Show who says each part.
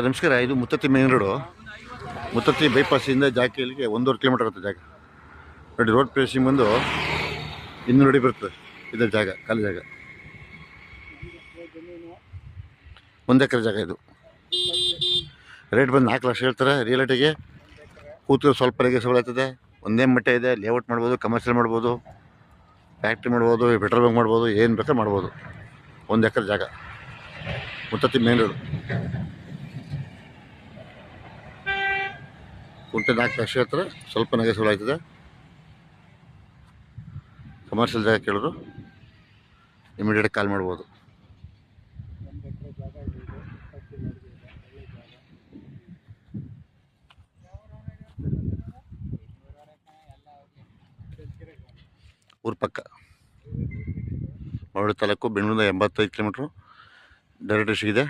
Speaker 1: ನಮಸ್ಕಾರ. ಇದು Muthathi main road. Muthathi ಬೈಪಾಸಿಂದ ಜಾಕಿಯಲ್ಲಿಗೆ 1.5 ಕಿಲೋಮೀಟರ್ ಆಗುತ್ತೆ ಜಾಗ. ನೋಡಿ, ರೋಡ್ ಪ್ಲೇಸಿಂಗ್ ಬಂದು 200 ಅಡಿ ಬರ್ತದೆ. ಇದೇ ಜಾಗ, ಖಾಲಿ ಜಾಗ, 1 ಎಕರೆ ಜಾಗ. ಇದು ರೇಟ್ ಬಂದು 4 ಲಕ್ಷ ಹೇಳ್ತಾರೆ. ರಿಯಾಲಿಟಿಗೆ ಕೂತು ಸ್ವಲ್ಪ ರೇಗೆ ಸವಳಾಗ್ತದೆ. ಒಂದೇ ಮಟ್ಟ ಇದೆ. ಲೇಔಟ್ ಮಾಡ್ಬೋದು, ಕಮರ್ಷಿಯಲ್ ಮಾಡ್ಬೋದು, ಫ್ಯಾಕ್ಟ್ರಿ ಮಾಡ್ಬೋದು, ಪೆಟ್ರೋಲ್ ಬಂಕ್ ಮಾಡ್ಬೋದು, ಏನು ಬೇಕಾದ್ರೆ ಮಾಡ್ಬೋದು. 1 ಎಕರೆ ಜಾಗ, ಮುತ್ತತ್ತಿ ಮೇನ್ ರೋಡ್. ಕುಂಟೆ 4 ಲಕ್ಷ ಹೇಳ್ತಾರೆ. ಸ್ವಲ್ಪ ನೆಗೆಸಬಲ್ ಆಯ್ತದೆ. ಕಮರ್ಷಿಯಲ್ ಜಾಗ ಕೇಳಿದ್ರು ಇಮಿಡಿಯೇಟ್ ಕಾಲ್ ಮಾಡ್ಬೋದು. ಊರು ಪಕ್ಕ, ಮಳವಳ್ಳಿ ತಾಲೂಕು, ಬೆಂಗಳೂರಿಂದ 85 ಕಿಲೋಮೀಟ್ರು. ಡೈರೆಕ್ಟ್ ಇದೆ.